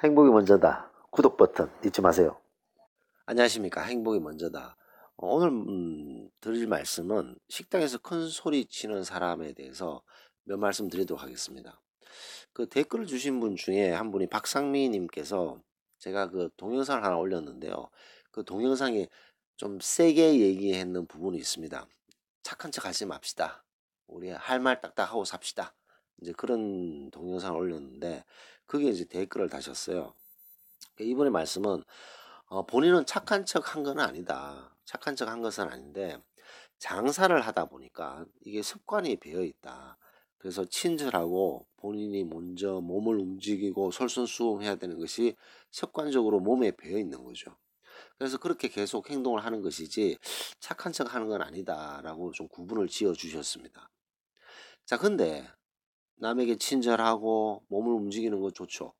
행복이 먼저다. 구독 버튼 잊지 마세요. 안녕하십니까. 행복이 먼저다. 오늘 드릴 말씀은 식당에서 큰 소리 치는 사람에 대해서 몇 말씀 드리도록 하겠습니다. 그 댓글을 주신 분 중에 한 분이 박상미 님께서 제가 그 동영상을 하나 올렸는데요. 그 동영상에 좀 세게 얘기했는 부분이 있습니다. 착한 척 하지 맙시다. 우리 할 말 딱딱 하고 삽시다. 이제 그런 동영상을 올렸는데 그게 이제 댓글을 다셨어요. 이분의 말씀은 본인은 착한 척 한 건 아니다. 착한 척 한 것은 아닌데 장사를 하다 보니까 이게 습관이 배어 있다. 그래서 친절하고 본인이 먼저 몸을 움직이고 솔선수범해야 되는 것이 습관적으로 몸에 배어 있는 거죠. 그래서 그렇게 계속 행동을 하는 것이지 착한 척 하는 건 아니다라고 좀 구분을 지어 주셨습니다. 자, 근데 남에게 친절하고 몸을 움직이는 거 좋죠.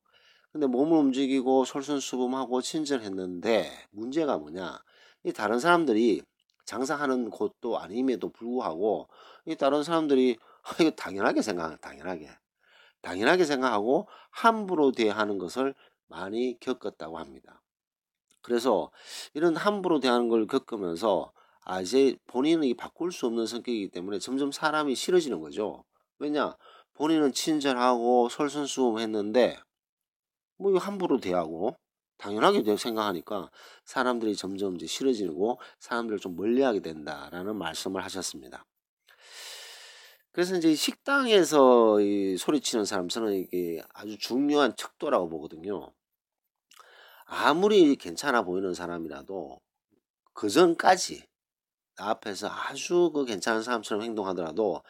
근데 몸을 움직이고 솔선수범하고 친절했는데 문제가 뭐냐? 이 다른 사람들이 장사하는 곳도 아님에도 불구하고 이 다른 사람들이 이거 당연하게 생각하고 함부로 대하는 것을 많이 겪었다고 합니다. 그래서 이런 함부로 대하는 걸 겪으면서 이제 본인은 이 바꿀 수 없는 성격이기 때문에 점점 사람이 싫어지는 거죠. 왜냐? 본인은 친절하고 솔선수범했는데 뭐 이거 함부로 대하고 당연하게 생각하니까 사람들이 점점 이제 싫어지고 사람들을 좀 멀리하게 된다라는 말씀을 하셨습니다. 그래서 이제 식당에서 이 소리치는 사람 저는 이게 아주 중요한 척도라고 보거든요. 아무리 괜찮아 보이는 사람이라도 그 전까지 나 앞에서 아주 그 괜찮은 사람처럼 행동하더라도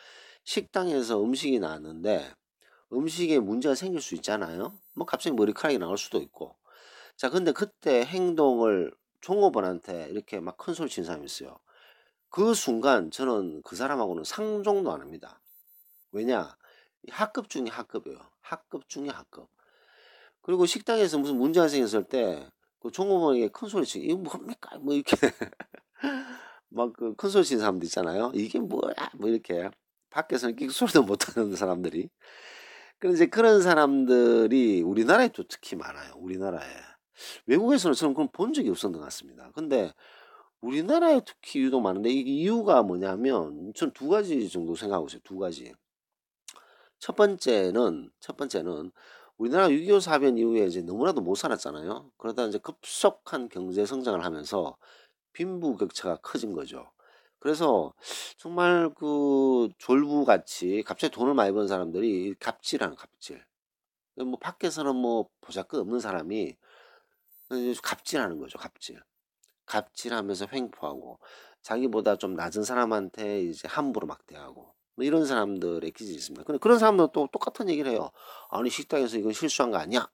식당에서 음식이 나왔는데 음식에 문제가 생길 수 있잖아요. 뭐 갑자기 머리카락이 나올 수도 있고. 자, 근데 그때 행동을 종업원한테 이렇게 막 큰 소리 치는 사람이 있어요. 그 순간 저는 그 사람하고는 상종도 안 합니다. 왜냐? 학급 중에 학급이에요. 학급 중에 학급. 그리고 식당에서 무슨 문제가 생겼을 때 그 종업원에게 큰 소리 치고 이거 뭡니까? 뭐 이렇게 막 그 큰 소리 치는 사람들 있잖아요. 이게 뭐야? 뭐 이렇게 밖에서는 끽소리도 못하는 사람들이. 그런 이제 그런 사람들이 우리나라에 또 특히 많아요. 우리나라에. 외국에서는 저는 그런 본 적이 없었던 것 같습니다. 근데 우리나라에 특히 유독 많은데 이 이유가 뭐냐면 전 두 가지 정도 생각하고 있어요. 두 가지. 첫 번째는 우리나라 6.25 사변 이후에 이제 너무나도 못 살았잖아요. 그러다 이제 급속한 경제 성장을 하면서 빈부격차가 커진 거죠. 그래서 정말 그 졸부같이 갑자기 돈을 많이 번 사람들이 갑질하는 갑질. 뭐 밖에서는 뭐 보잘것없는 사람이 갑질하는 거죠, 갑질. 갑질하면서 횡포하고 자기보다 좀 낮은 사람한테 이제 함부로 막 대하고 뭐 이런 사람들의 기질이 있습니다. 근데 그런 사람들은 또 똑같은 얘기를 해요. "아니 식당에서 이건 실수한 거 아니야?"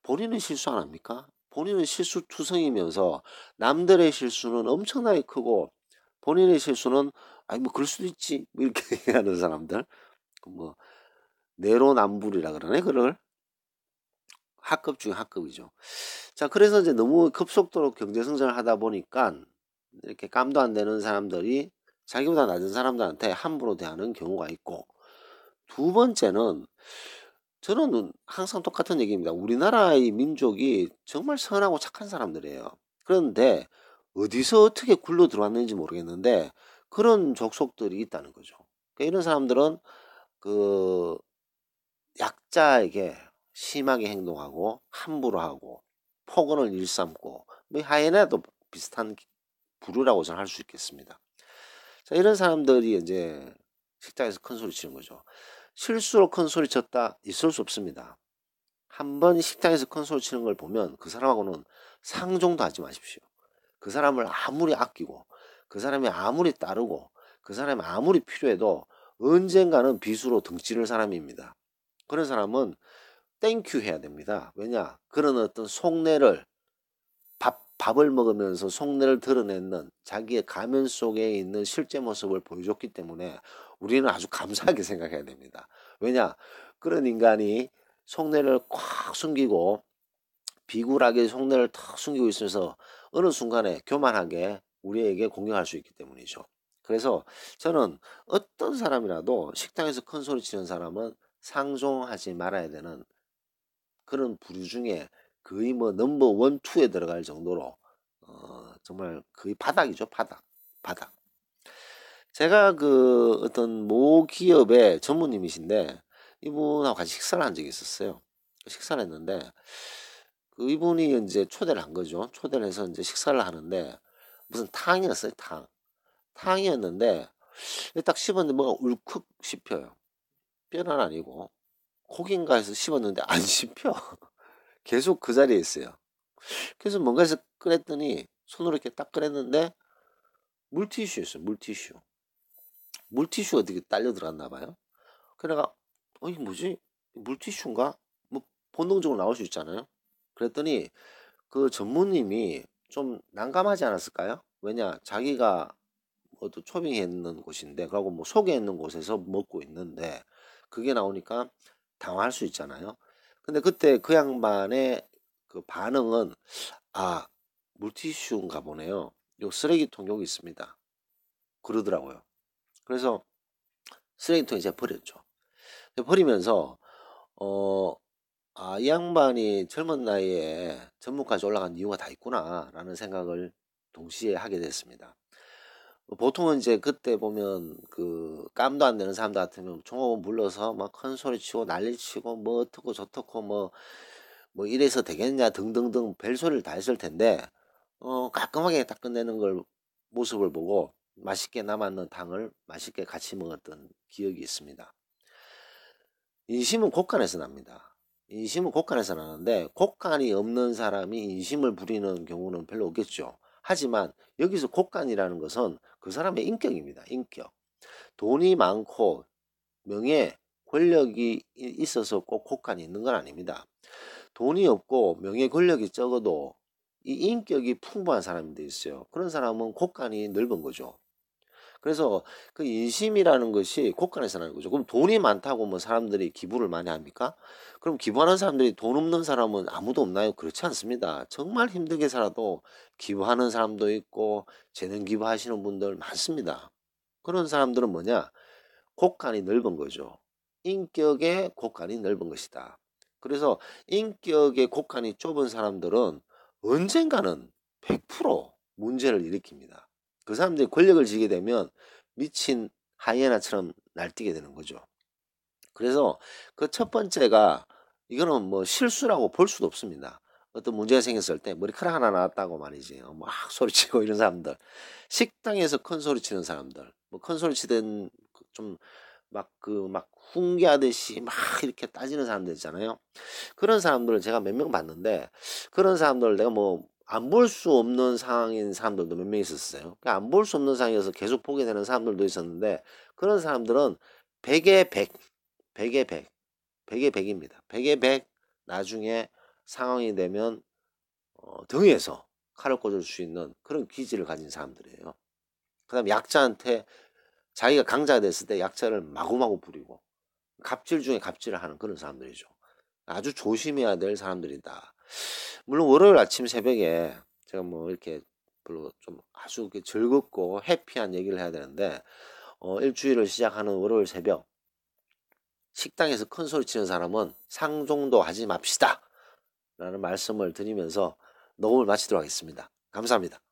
본인은 실수 안 합니까? 본인은 실수투성이면서 남들의 실수는 엄청나게 크고 본인의 실수는 "아이 뭐 그럴 수도 있지." 뭐 이렇게 얘기하는 사람들. 그 뭐 내로남불이라 그러네 그걸? 학급 중에 학급이죠. 자, 그래서 이제 너무 급속도로 경제 성장을 하다 보니까 이렇게 깜도 안 되는 사람들이 자기보다 낮은 사람들한테 함부로 대하는 경우가 있고, 두 번째는 저는 항상 똑같은 얘기입니다. 우리나라의 민족이 정말 선하고 착한 사람들이에요. 그런데 어디서 어떻게 굴러 들어왔는지 모르겠는데 그런 족속들이 있다는 거죠. 그러니까 이런 사람들은 그 약자에게 심하게 행동하고 함부로 하고 폭언을 일삼고 뭐 하이에나도 비슷한 부류라고 저는 할 수 있겠습니다. 자, 이런 사람들이 이제 식당에서 큰 소리 치는 거죠. 실수로 큰 소리 쳤다 있을 수 없습니다. 한 번 식당에서 큰 소리 치는 걸 보면 그 사람하고는 상종도 하지 마십시오. 그 사람을 아무리 아끼고 그 사람이 아무리 따르고 그 사람이 아무리 필요해도 언젠가는 비수로 등치를 사람입니다. 그런 사람은 땡큐 해야 됩니다. 왜냐? 그런 어떤 속내를 밥을 먹으면서 속내를 드러내는 자기의 가면 속에 있는 실제 모습을 보여줬기 때문에 우리는 아주 감사하게 생각해야 됩니다. 왜냐? 그런 인간이 속내를 꽉 숨기고 비굴하게 속내를 탁 숨기고 있어서 어느 순간에 교만하게 우리에게 공격할 수 있기 때문이죠. 그래서 저는 어떤 사람이라도 식당에서 큰 소리 치는 사람은 상종하지 말아야 되는 그런 부류 중에 거의 뭐 넘버 1, 2에 들어갈 정도로 정말 거의 바닥이죠. 바닥. 바닥. 제가 그 어떤 모 기업의 전무님이신데 이분하고 같이 식사를 한 적이 있었어요. 식사를 했는데 이분이 인제 초대를 한 거죠. 초대를 해서 인제 식사를 하는데 무슨 탕이었어요, 탕. 탕이었는데 딱 씹었는데 뭐가 울컥 씹혀요. 뼈는 아니고. 고기인가 해서 씹었는데 안 씹혀. 계속 그 자리에 있어요. 그래서 뭔가 해서 꺼냈더니 손으로 이렇게 딱 꺼냈는데 물티슈였어요, 물티슈. 물티슈가 어떻게 딸려 들어갔나 봐요. 그래 내가 '이게 뭐지? 물티슈인가?' 뭐 본능적으로 나올 수 있잖아요. 그랬더니 그 전무님이 좀 난감하지 않았을까요? 왜냐 자기가 또 초빙해 있는 곳인데 그러고 뭐 속에 있는 곳에서 먹고 있는데 그게 나오니까 당황할 수 있잖아요. 근데 그때 그 양반의 그 반응은 '아 물티슈인가 보네요. 요 쓰레기통 여기 있습니다.' 그러더라고요. 그래서 쓰레기통에 제가 버렸죠. 버리면서 어 '아 이 양반이 젊은 나이에 전무까지 올라간 이유가 다 있구나.'라는 생각을 동시에 하게 됐습니다. 보통은 이제 그때 보면 그 깜도 안 되는 사람들 같으면 종업원 불러서 막 큰 소리 치고 난리 치고 뭐 어떻고 저떻고 뭐 이래서 되겠냐 등등등 별소리를 다 했을 텐데 깔끔하게 딱 끝내는 걸 모습을 보고 맛있게 남았는 탕을 맛있게 같이 먹었던 기억이 있습니다. 인심은 곳간에서 납니다. 인심은 곳간에서 나는데 곳간이 없는 사람이 인심을 부리는 경우는 별로 없겠죠. 하지만 여기서 곳간이라는 것은 그 사람의 인격입니다. 인격. 돈이 많고 명예, 권력이 있어서 꼭 곳간이 있는 건 아닙니다. 돈이 없고 명예, 권력이 적어도 이 인격이 풍부한 사람들이 있어요. 그런 사람은 곳간이 넓은 거죠. 그래서 그 인심이라는 것이 곳간에서 나는 거죠. 그럼 돈이 많다고 뭐 사람들이 기부를 많이 합니까? 그럼 기부하는 사람들이 돈 없는 사람은 아무도 없나요? 그렇지 않습니다. 정말 힘들게 살아도 기부하는 사람도 있고 재능 기부하시는 분들 많습니다. 그런 사람들은 뭐냐? 곳간이 넓은 거죠. 인격의 곳간이 넓은 것이다. 그래서 인격의 곳간이 좁은 사람들은 언젠가는 100% 문제를 일으킵니다. 그 사람들이 권력을 쥐게 되면 미친 하이에나처럼 날뛰게 되는 거죠. 그래서 그 첫 번째가 이거는 뭐 실수라고 볼 수도 없습니다. 어떤 문제가 생겼을 때 머리카락 하나 나왔다고 말이지. 막 소리치고 이런 사람들. 식당에서 큰 소리 치는 사람들. 뭐 큰 소리 치든 좀 막 훈계하듯이 막 이렇게 따지는 사람들 있잖아요. 그런 사람들을 제가 몇 명 봤는데 그런 사람들을 내가 뭐 안 볼 수 없는 상황인 사람들도 몇 명 있었어요. 그러니까 안 볼 수 없는 상황이어서 계속 보게 되는 사람들도 있었는데 그런 사람들은 100의 100, 100의 100, 100의 100입니다. 100의 100 나중에 상황이 되면 등에서 칼을 꽂을 수 있는 그런 기질을 가진 사람들이에요. 그다음에 약자한테 자기가 강자가 됐을 때 약자를 마구마구 부리고 갑질 중에 갑질을 하는 그런 사람들이죠. 아주 조심해야 될 사람들이다. 물론 월요일 아침 새벽에 제가 뭐 이렇게 별로 좀 아주 즐겁고 해피한 얘기를 해야 되는데 일주일을 시작하는 월요일 새벽 식당에서 큰 소리 치는 사람은 상종도 하지 맙시다. 라는 말씀을 드리면서 녹음을 마치도록 하겠습니다. 감사합니다.